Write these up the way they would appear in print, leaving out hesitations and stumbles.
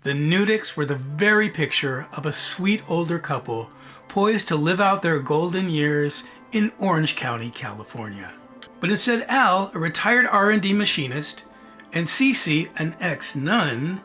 The Nudics were the very picture of a sweet older couple poised to live out their golden years in Orange County, California. But instead, Al, a retired R&D machinist, and Cece, an ex-nun,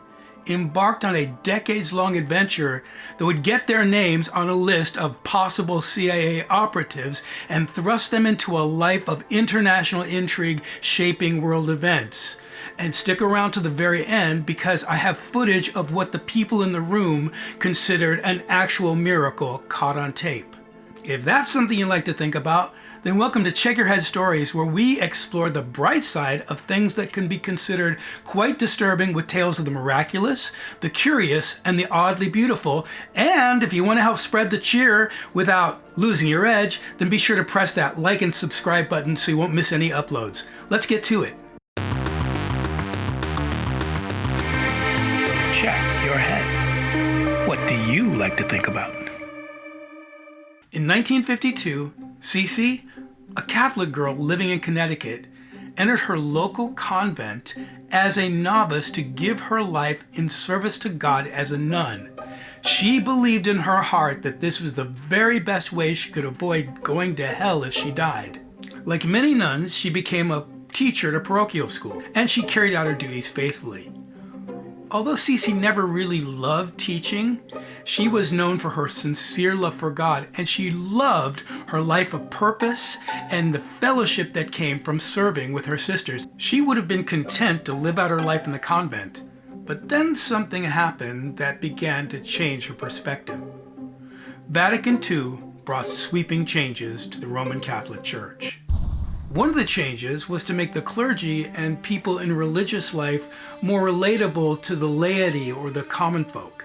embarked on a decades-long adventure that would get their names on a list of possible CIA operatives and thrust them into a life of international intrigue shaping world events. And stick around to the very end because I have footage of what the people in the room considered an actual miracle caught on tape. If that's something you like to think about, then welcome to Check Your Head Stories, where we explore the bright side of things that can be considered quite disturbing with tales of the miraculous, the curious, and the oddly beautiful. And if you want to help spread the cheer without losing your edge, then be sure to press that like and subscribe button so you won't miss any uploads. Let's get to it. Check your head. What do you like to think about? In 1952, Cece, a Catholic girl living in Connecticut, entered her local convent as a novice to give her life in service to God as a nun. She believed in her heart that this was the very best way she could avoid going to hell if she died. Like many nuns, she became a teacher at a parochial school, and she carried out her duties faithfully. Although Cece never really loved teaching, she was known for her sincere love for God, and she loved her life of purpose and the fellowship that came from serving with her sisters. She would have been content to live out her life in the convent, but then something happened that began to change her perspective. Vatican II brought sweeping changes to the Roman Catholic Church. One of the changes was to make the clergy and people in religious life more relatable to the laity or the common folk.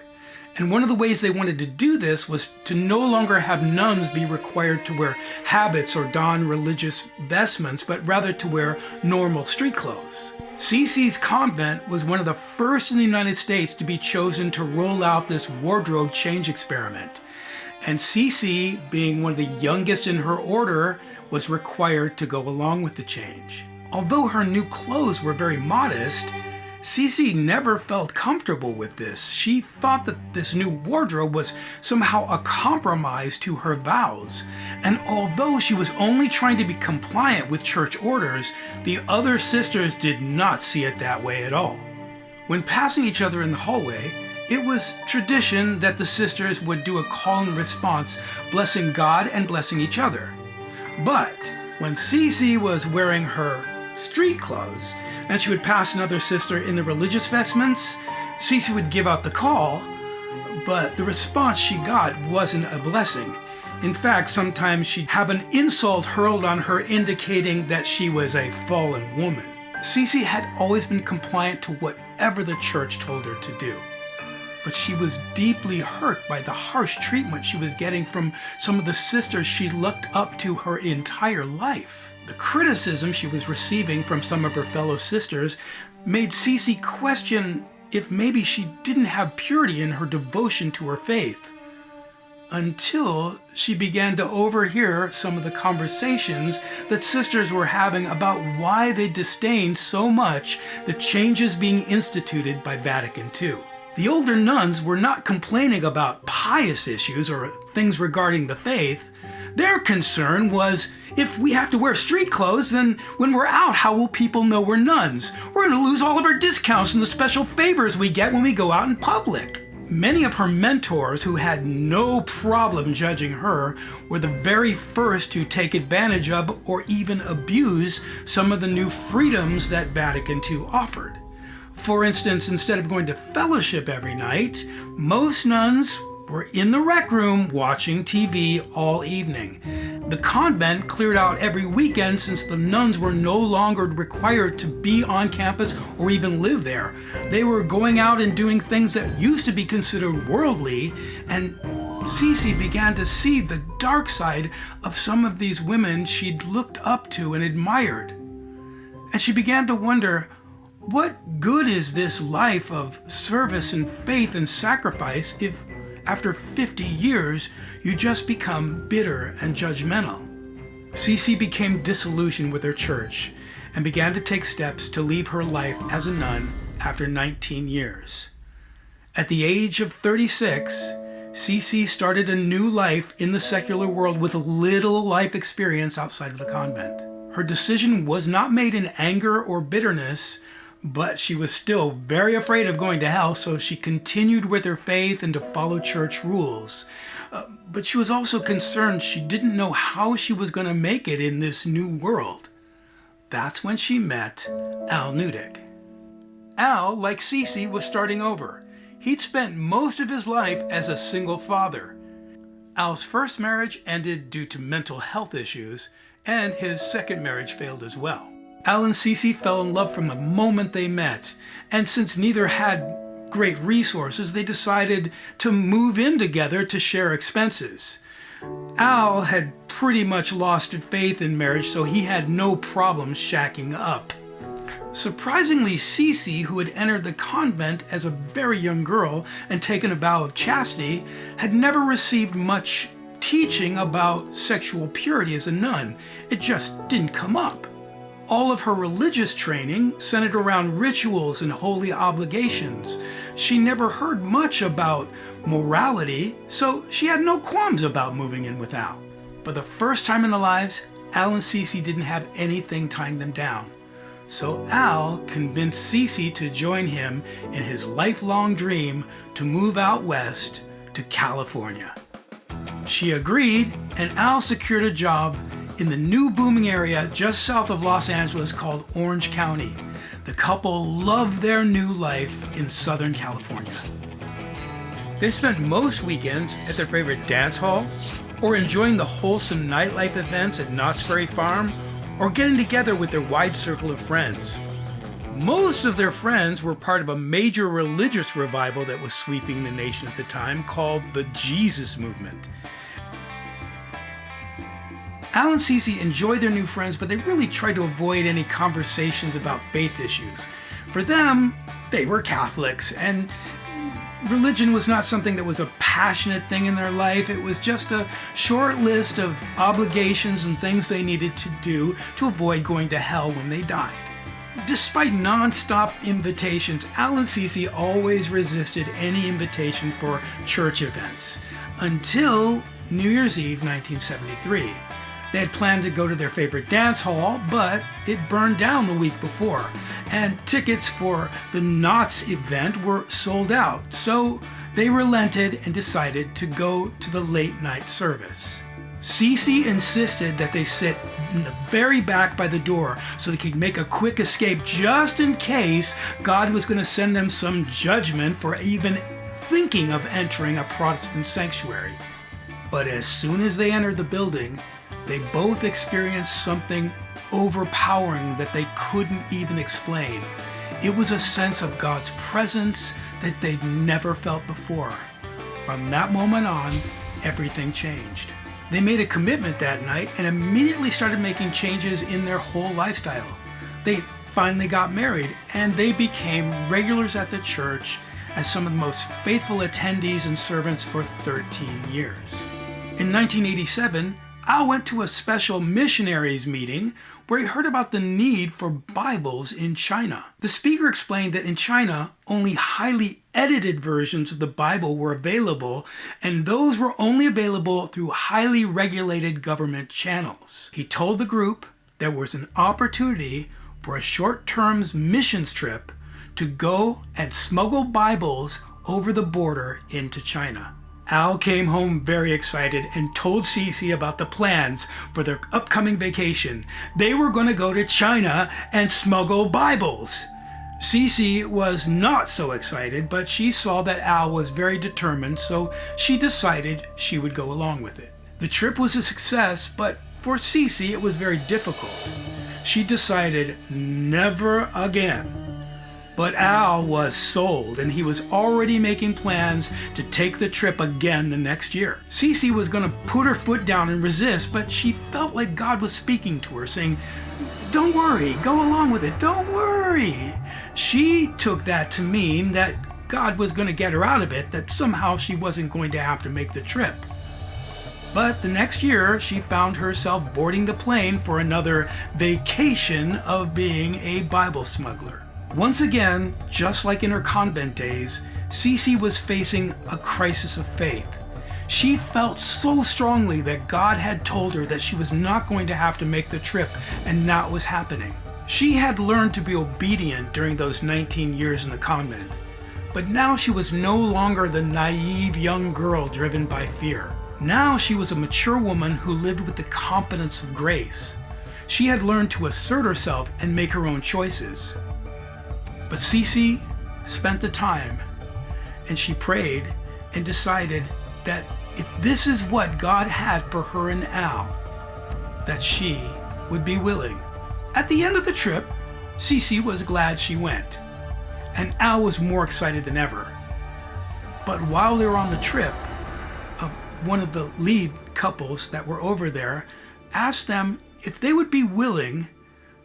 And one of the ways they wanted to do this was to no longer have nuns be required to wear habits or don religious vestments, but rather to wear normal street clothes. Cece's convent was one of the first in the United States to be chosen to roll out this wardrobe change experiment. And Cece, being one of the youngest in her order, was required to go along with the change. Although her new clothes were very modest, Cece never felt comfortable with this. She thought that this new wardrobe was somehow a compromise to her vows. And although she was only trying to be compliant with church orders, the other sisters did not see it that way at all. When passing each other in the hallway, it was tradition that the sisters would do a call and response, blessing God and blessing each other. But when Cece was wearing her street clothes and she would pass another sister in the religious vestments, Cece would give out the call, but the response she got wasn't a blessing. In fact, sometimes she'd have an insult hurled on her indicating that she was a fallen woman. Cece had always been compliant to whatever the church told her to do. But she was deeply hurt by the harsh treatment she was getting from some of the sisters she looked up to her entire life. The criticism she was receiving from some of her fellow sisters made Cece question if maybe she didn't have purity in her devotion to her faith. Until she began to overhear some of the conversations that sisters were having about why they disdained so much the changes being instituted by Vatican II. The older nuns were not complaining about pious issues or things regarding the faith. Their concern was, if we have to wear street clothes, then when we're out, how will people know we're nuns? We're going to lose all of our discounts and the special favors we get when we go out in public. Many of her mentors, who had no problem judging her, were the very first to take advantage of or even abuse some of the new freedoms that Vatican II offered. For instance, instead of going to fellowship every night, most nuns were in the rec room watching TV all evening. The convent cleared out every weekend since the nuns were no longer required to be on campus or even live there. They were going out and doing things that used to be considered worldly, and Cece began to see the dark side of some of these women she'd looked up to and admired. And she began to wonder, what good is this life of service and faith and sacrifice if, after 50 years, you just become bitter and judgmental? Cece became disillusioned with her church and began to take steps to leave her life as a nun after 19 years. At the age of 36, Cece started a new life in the secular world with little life experience outside of the convent. Her decision was not made in anger or bitterness, but she was still very afraid of going to hell, so she continued with her faith and to follow church rules. But she was also concerned she didn't know how she was going to make it in this new world. That's when she met Al Newdick. Al, like Cece, was starting over. He'd spent most of his life as a single father. Al's first marriage ended due to mental health issues, and his second marriage failed as well. Al and Cece fell in love from the moment they met, and since neither had great resources, they decided to move in together to share expenses. Al had pretty much lost faith in marriage, so he had no problem shacking up. Surprisingly, Cece, who had entered the convent as a very young girl and taken a vow of chastity, had never received much teaching about sexual purity as a nun. It just didn't come up. All of her religious training centered around rituals and holy obligations. She never heard much about morality, so she had no qualms about moving in with Al. For the first time in their lives, Al and Cece didn't have anything tying them down. So Al convinced Cece to join him in his lifelong dream to move out west to California. She agreed, and Al secured a job in the new booming area just south of Los Angeles called Orange County. The couple loved their new life in Southern California. They spent most weekends at their favorite dance hall, or enjoying the wholesome nightlife events at Knott's Berry Farm, or getting together with their wide circle of friends. Most of their friends were part of a major religious revival that was sweeping the nation at the time called the Jesus Movement. Al and Cece enjoyed their new friends, but they really tried to avoid any conversations about faith issues. For them, they were Catholics, and religion was not something that was a passionate thing in their life. It was just a short list of obligations and things they needed to do to avoid going to hell when they died. Despite non-stop invitations, Al and Cece always resisted any invitation for church events until New Year's Eve 1973. They had planned to go to their favorite dance hall, but it burned down the week before, and tickets for the Knott's event were sold out, so they relented and decided to go to the late night service. Cece insisted that they sit in the very back by the door so they could make a quick escape just in case God was going to send them some judgment for even thinking of entering a Protestant sanctuary. But as soon as they entered the building, they both experienced something overpowering that they couldn't even explain. It was a sense of God's presence that they'd never felt before. From that moment on, everything changed. They made a commitment that night and immediately started making changes in their whole lifestyle. They finally got married, and they became regulars at the church as some of the most faithful attendees and servants for 13 years. In 1987, Al went to a special missionaries meeting where he heard about the need for Bibles in China. The speaker explained that in China, only highly edited versions of the Bible were available, and those were only available through highly regulated government channels. He told the group there was an opportunity for a short-term missions trip to go and smuggle Bibles over the border into China. Al came home very excited and told Cece about the plans for their upcoming vacation. They were going to go to China and smuggle Bibles. Cece was not so excited, but she saw that Al was very determined, so she decided she would go along with it. The trip was a success, but for Cece it was very difficult. She decided never again. But Al was sold, and he was already making plans to take the trip again the next year. Cece was going to put her foot down and resist, but she felt like God was speaking to her, saying, "Don't worry, go along with it, don't worry." She took that to mean that God was going to get her out of it, that somehow she wasn't going to have to make the trip. But the next year, she found herself boarding the plane for another vacation of being a Bible smuggler. Once again, just like in her convent days, Cece was facing a crisis of faith. She felt so strongly that God had told her that she was not going to have to make the trip, and now it was happening. She had learned to be obedient during those 19 years in the convent, but now she was no longer the naive young girl driven by fear. Now she was a mature woman who lived with the confidence of grace. She had learned to assert herself and make her own choices. But Cece spent the time, and she prayed and decided that if this is what God had for her and Al, that she would be willing. At the end of the trip, Cece was glad she went, and Al was more excited than ever. But while they were on the trip, one of the lead couples that were over there asked them if they would be willing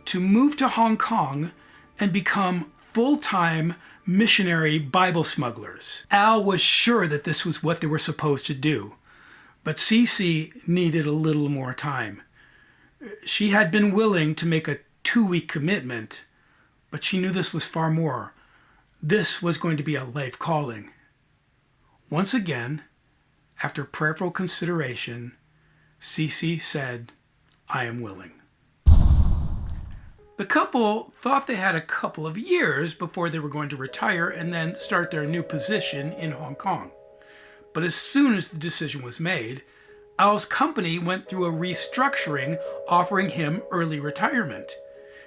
to move to Hong Kong and become full-time missionary Bible smugglers. Al was sure that this was what they were supposed to do, but Cece needed a little more time. She had been willing to make a 2-week commitment, but she knew this was far more. This was going to be a life calling. Once again, after prayerful consideration, Cece said, "I am willing." The couple thought they had a couple of years before they were going to retire and then start their new position in Hong Kong. But as soon as the decision was made, Al's company went through a restructuring offering him early retirement.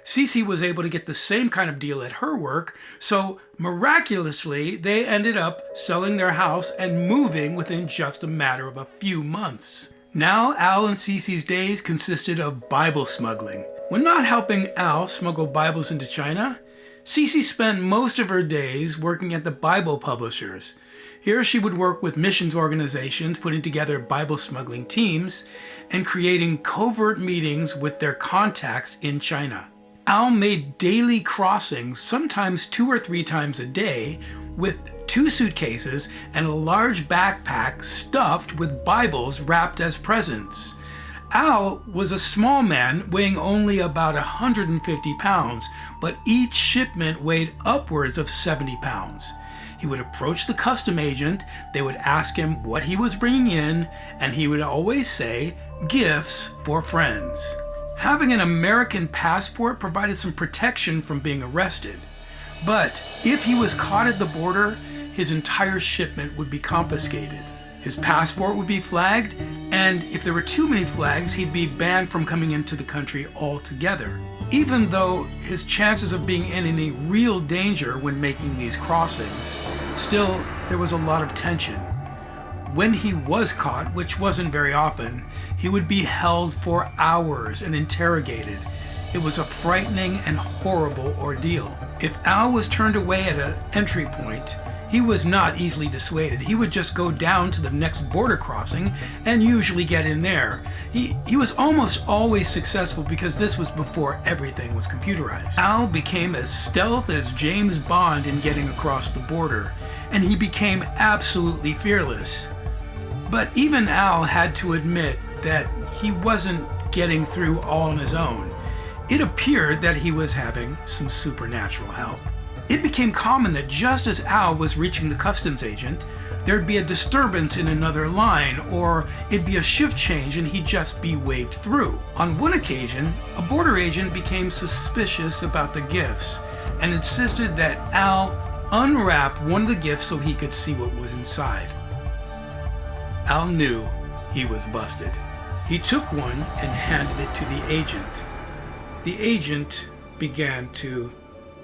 Cece was able to get the same kind of deal at her work, so miraculously they ended up selling their house and moving within just a matter of a few months. Now Al and Cece's days consisted of Bible smuggling. When not helping Al smuggle Bibles into China, Cece spent most of her days working at the Bible publishers. Here she would work with missions organizations, putting together Bible smuggling teams, and creating covert meetings with their contacts in China. Al made daily crossings, sometimes 2 or 3 times a day, with 2 suitcases and a large backpack stuffed with Bibles wrapped as presents. Al was a small man weighing only about 150 pounds, but each shipment weighed upwards of 70 pounds. He would approach the custom agent, they would ask him what he was bringing in, and he would always say, "Gifts for friends." Having an American passport provided some protection from being arrested, but if he was caught at the border, his entire shipment would be confiscated. His passport would be flagged, and if there were too many flags, he'd be banned from coming into the country altogether. Even though his chances of being in any real danger when making these crossings, still there was a lot of tension. When he was caught, which wasn't very often, he would be held for hours and interrogated. It was a frightening and horrible ordeal. If Al was turned away at an entry point, he was not easily dissuaded. He would just go down to the next border crossing and usually get in there. He was almost always successful because this was before everything was computerized. Al became as stealth as James Bond in getting across the border, and he became absolutely fearless. But even Al had to admit that he wasn't getting through all on his own. It appeared that he was having some supernatural help. It became common that just as Al was reaching the customs agent, there'd be a disturbance in another line, or it'd be a shift change and he'd just be waved through. On one occasion, a border agent became suspicious about the gifts and insisted that Al unwrap one of the gifts so he could see what was inside. Al knew he was busted. He took one and handed it to the agent. The agent began to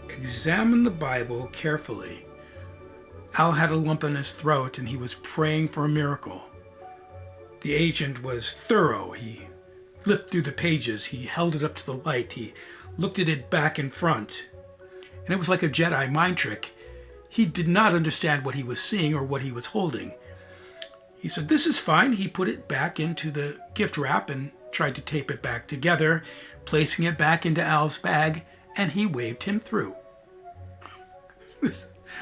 examine the Bible carefully. Al had a lump in his throat and he was praying for a miracle. The agent was thorough. He flipped through the pages. He held it up to the light. He looked at it back and front. And it was like a Jedi mind trick. He did not understand what he was seeing or what he was holding. He said, "This is fine." He put it back into the gift wrap and tried to tape it back together, placing it back into Al's bag, and he waved him through.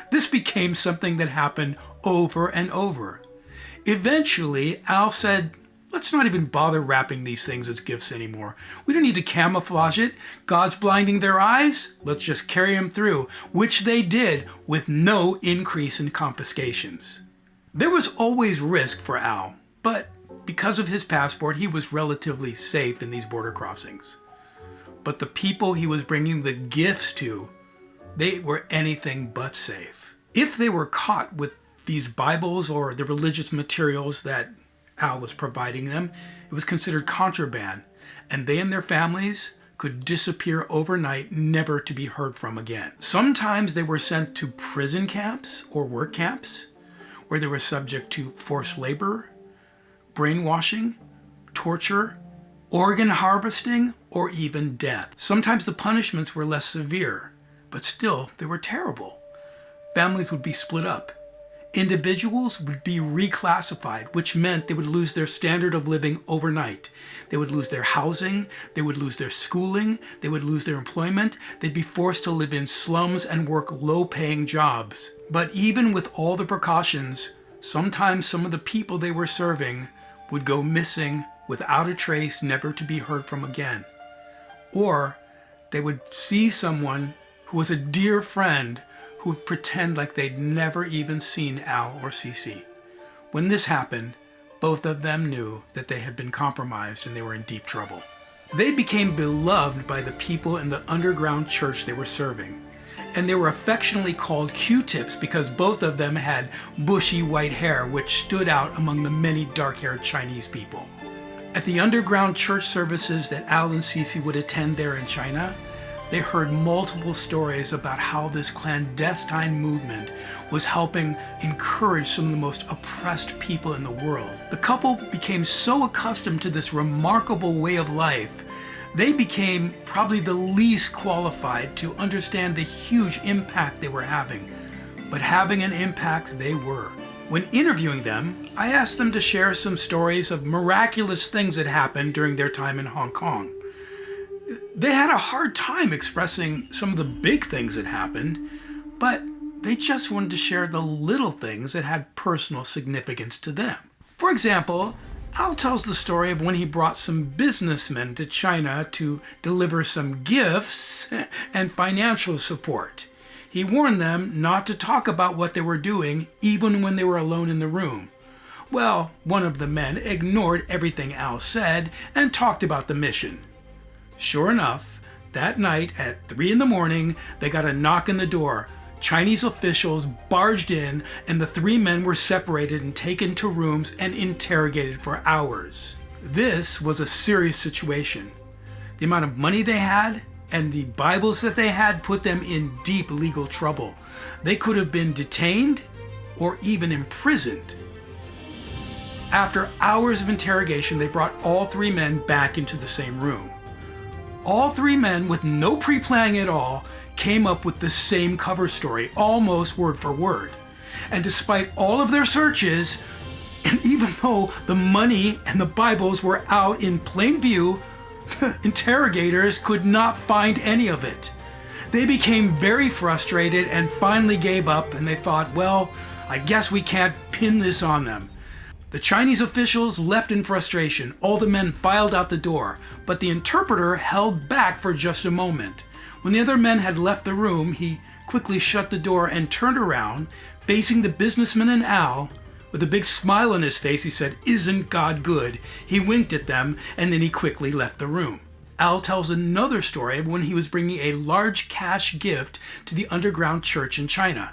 This became something that happened over and over. Eventually, Al said, Let's not even bother wrapping these things as gifts anymore. We don't need to camouflage it. God's blinding their eyes. Let's just carry them through, which they did with no increase in confiscations. There was always risk for Al, but because of his passport, he was relatively safe in these border crossings. But the people he was bringing the gifts to, they were anything but safe. If they were caught with these Bibles or the religious materials that Al was providing them, it was considered contraband, and they and their families could disappear overnight, never to be heard from again. Sometimes they were sent to prison camps or work camps, where they were subject to forced labor, brainwashing, torture, organ harvesting, or even death. Sometimes the punishments were less severe, but still they were terrible. Families would be split up. Individuals would be reclassified, which meant they would lose their standard of living overnight. They would lose their housing, they would lose their schooling, they would lose their employment, they'd be forced to live in slums and work low-paying jobs. But even with all the precautions, sometimes some of the people they were serving would go missing without a trace, never to be heard from again. Or they would see someone who was a dear friend who would pretend like they'd never even seen Al or Cece. When this happened, both of them knew that they had been compromised and they were in deep trouble. They became beloved by the people in the underground church they were serving, and they were affectionately called Q-tips because both of them had bushy white hair which stood out among the many dark-haired Chinese people. At the underground church services that Al and Cece would attend there in China, they heard multiple stories about how this clandestine movement was helping encourage some of the most oppressed people in the world. The couple became so accustomed to this remarkable way of life, they became probably the least qualified to understand the huge impact they were having. But having an impact they were. When interviewing them, I asked them to share some stories of miraculous things that happened during their time in Hong Kong. They had a hard time expressing some of the big things that happened, but they just wanted to share the little things that had personal significance to them. For example, Al tells the story of when he brought some businessmen to China to deliver some gifts and financial support. He warned them not to talk about what they were doing, even when they were alone in the room. Well, one of the men ignored everything Al said and talked about the mission. Sure enough, that night at 3 a.m, they got a knock on the door. Chinese officials barged in, and the 3 men were separated and taken to rooms and interrogated for hours. This was a serious situation. The amount of money they had and the Bibles that they had put them in deep legal trouble. They could have been detained or even imprisoned. After hours of interrogation, they brought all 3 men back into the same room. All 3 men, with no pre-planning at all, came up with the same cover story, almost word for word. And despite all of their searches, and even though the money and the Bibles were out in plain view, interrogators could not find any of it. They became very frustrated and finally gave up, and they thought, well, I guess we can't pin this on them. The Chinese officials left in frustration. All the men filed out the door, but the interpreter held back for just a moment. When the other men had left the room, he quickly shut the door and turned around, facing the businessman and Al. With a big smile on his face, he said, "Isn't God good?" He winked at them, and then he quickly left the room. Al tells another story of when he was bringing a large cash gift to the underground church in China.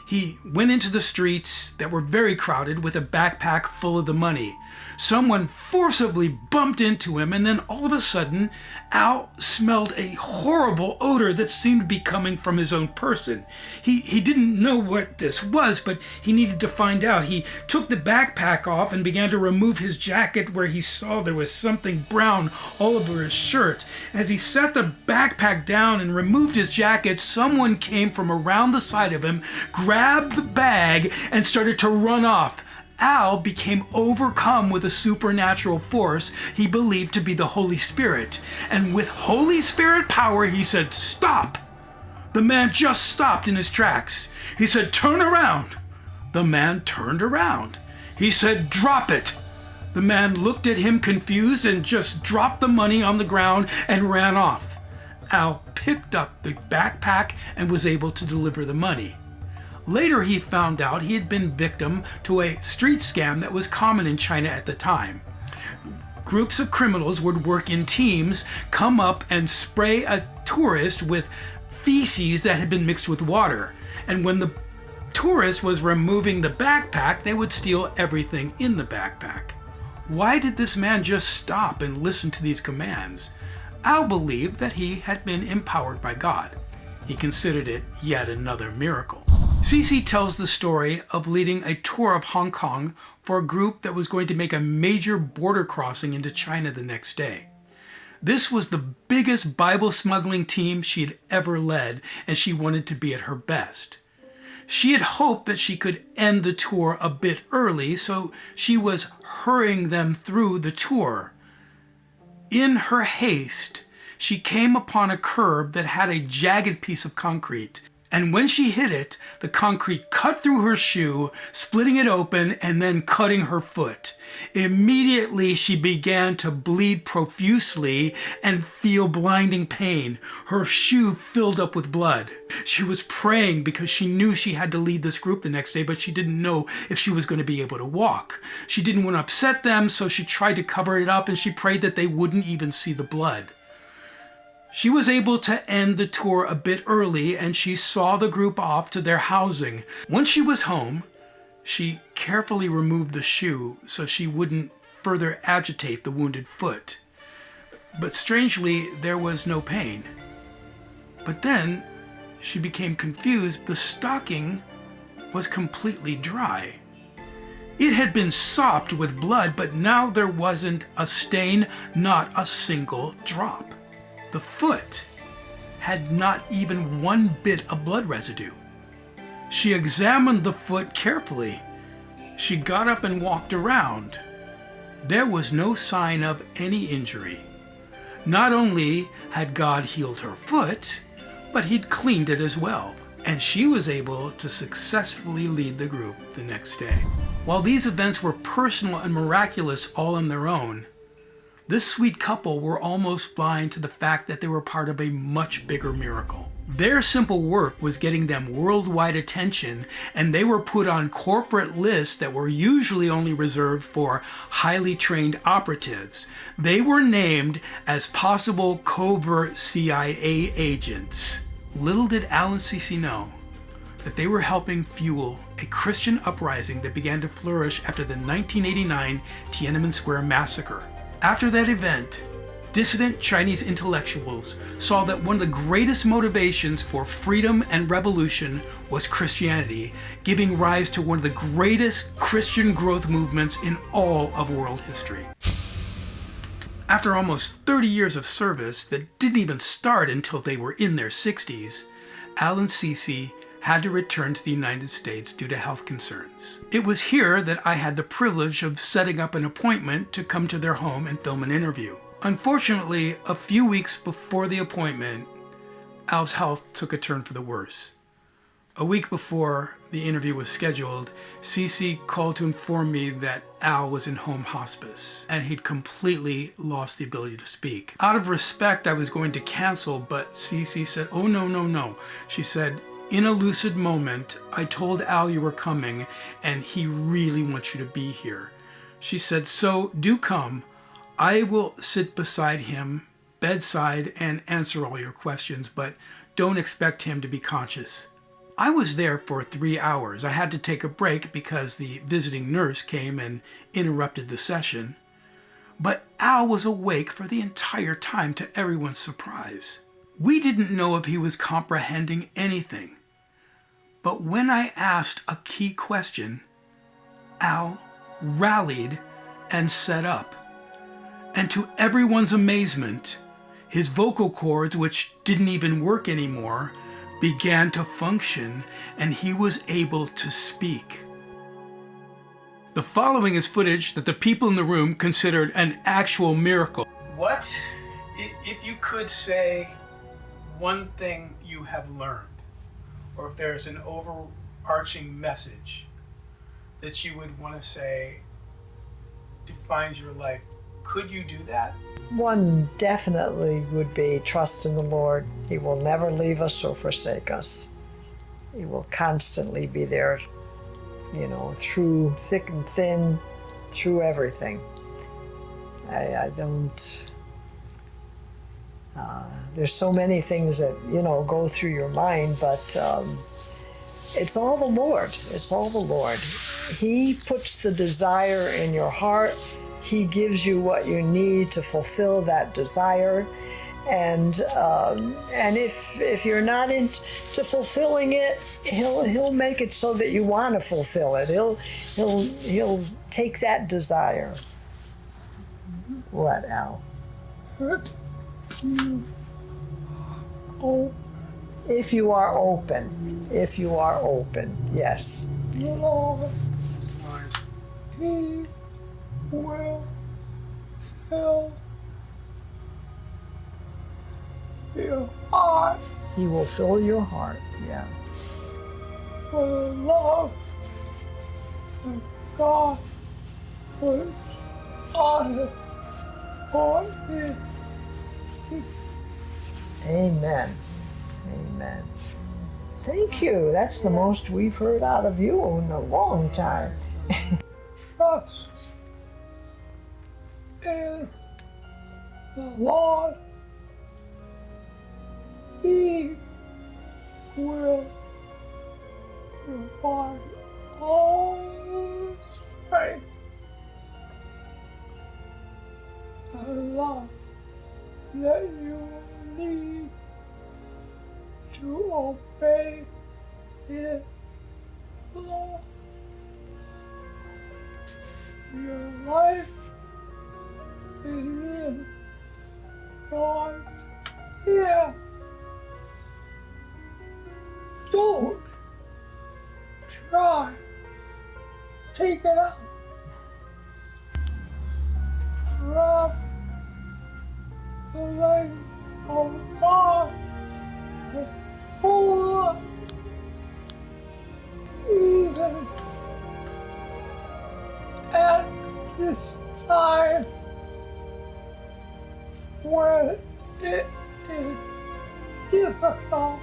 He went into the streets that were very crowded with a backpack full of the money. Someone forcibly bumped into him, and then all of a sudden, Al smelled a horrible odor that seemed to be coming from his own person. He didn't know what this was, but he needed to find out. He took the backpack off and began to remove his jacket where he saw there was something brown all over his shirt. As he set the backpack down and removed his jacket, someone came from around the side of him, grabbed the bag, and started to run off. Al became overcome with a supernatural force he believed to be the Holy Spirit. And with Holy Spirit power, he said, "Stop!" The man just stopped in his tracks. He said, "Turn around." The man turned around. He said, "Drop it." The man looked at him confused and just dropped the money on the ground and ran off. Al picked up the backpack and was able to deliver the money. Later he found out he had been victim to a street scam that was common in China at the time. Groups of criminals would work in teams, come up and spray a tourist with feces that had been mixed with water. And when the tourist was removing the backpack, they would steal everything in the backpack. Why did this man just stop and listen to these commands? Al believed that he had been empowered by God. He considered it yet another miracle. Cece tells the story of leading a tour of Hong Kong for a group that was going to make a major border crossing into China the next day. This was the biggest Bible smuggling team she had ever led, and she wanted to be at her best. She had hoped that she could end the tour a bit early, so she was hurrying them through the tour. In her haste, she came upon a curb that had a jagged piece of concrete, and when she hit it, the concrete cut through her shoe, splitting it open and then cutting her foot. Immediately, she began to bleed profusely and feel blinding pain. Her shoe filled up with blood. She was praying because she knew she had to lead this group the next day, but she didn't know if she was going to be able to walk. She didn't want to upset them, so she tried to cover it up and she prayed that they wouldn't even see the blood. She was able to end the tour a bit early and she saw the group off to their housing. Once she was home, she carefully removed the shoe so she wouldn't further agitate the wounded foot. But strangely, there was no pain. But then she became confused. The stocking was completely dry. It had been sopped with blood, but now there wasn't a stain, not a single drop. The foot had not even one bit of blood residue. She examined the foot carefully. She got up and walked around. There was no sign of any injury. Not only had God healed her foot, but he'd cleaned it as well. And she was able to successfully lead the group the next day. While these events were personal and miraculous all on their own, this sweet couple were almost blind to the fact that they were part of a much bigger miracle. Their simple work was getting them worldwide attention, and they were put on corporate lists that were usually only reserved for highly trained operatives. They were named as possible covert CIA agents. Little did Al and Cece know that they were helping fuel a Christian uprising that began to flourish after the 1989 Tiananmen Square massacre. After that event, dissident Chinese intellectuals saw that one of the greatest motivations for freedom and revolution was Christianity, giving rise to one of the greatest Christian growth movements in all of world history. After almost 30 years of service that didn't even start until they were in their 60s, Al and Cece had to return to the United States due to health concerns. It was here that I had the privilege of setting up an appointment to come to their home and film an interview. Unfortunately, a few weeks before the appointment, Al's health took a turn for the worse. A week before the interview was scheduled, Cece called to inform me that Al was in home hospice and he'd completely lost the ability to speak. Out of respect, I was going to cancel, but Cece said, "Oh, no. She said, "In a lucid moment, I told Al you were coming and he really wants you to be here." She said, "So do come. I will sit beside him, bedside, and answer all your questions, but don't expect him to be conscious." I was there for 3 hours. I had to take a break because the visiting nurse came and interrupted the session. But Al was awake for the entire time, to everyone's surprise. We didn't know if he was comprehending anything. But when I asked a key question, Al rallied and sat up. And to everyone's amazement, his vocal cords, which didn't even work anymore, began to function, and he was able to speak. The following is footage that the people in the room considered an actual miracle. What, if you could say one thing you have learned, or if there's an overarching message that you would want to say defines your life. Could you do that? One definitely would be trust in the Lord. He will never leave us or forsake us. He will constantly be there, through thick and thin, through everything. I don't... there's so many things that, go through your mind, but it's all the Lord. It's all the Lord. He puts the desire in your heart. He gives you what you need to fulfill that desire. And if you're not into fulfilling it, he'll make it so that you want to fulfill it. He'll take that desire. What, Al? If you are open. If you are open, yes. Lord, He will fill your heart. He will fill your heart, yeah. For the love that God puts on it for you. Amen. Amen. Thank you. That's the most we've heard out of you in a long time. Trust in the Lord. He will provide all strength and love that you will need to obey His law. Your life is in God's hands. Don't try. Take it out. Wrap the leg of God and pull up. Even at this time when it is difficult,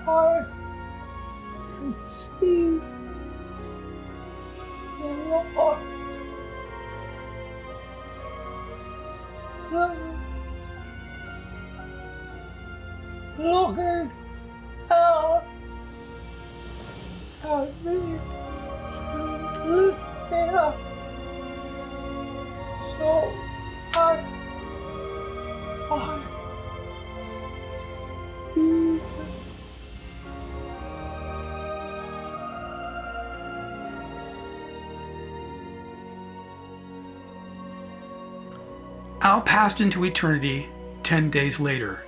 I can see the Lord looking out at me to lift me up. So I Al passed into eternity 10 days later,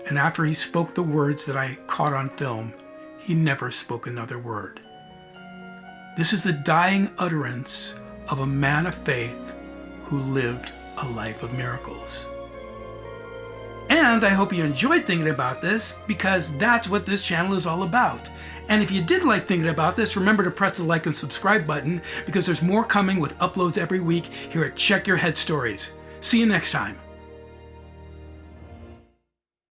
and after he spoke the words that I caught on film, he never spoke another word. This is the dying utterance of a man of faith who lived a life of miracles. And I hope you enjoyed thinking about this, because that's what this channel is all about. And if you did like thinking about this, remember to press the like and subscribe button, because there's more coming with uploads every week here at Check Your Head Stories. See you next time.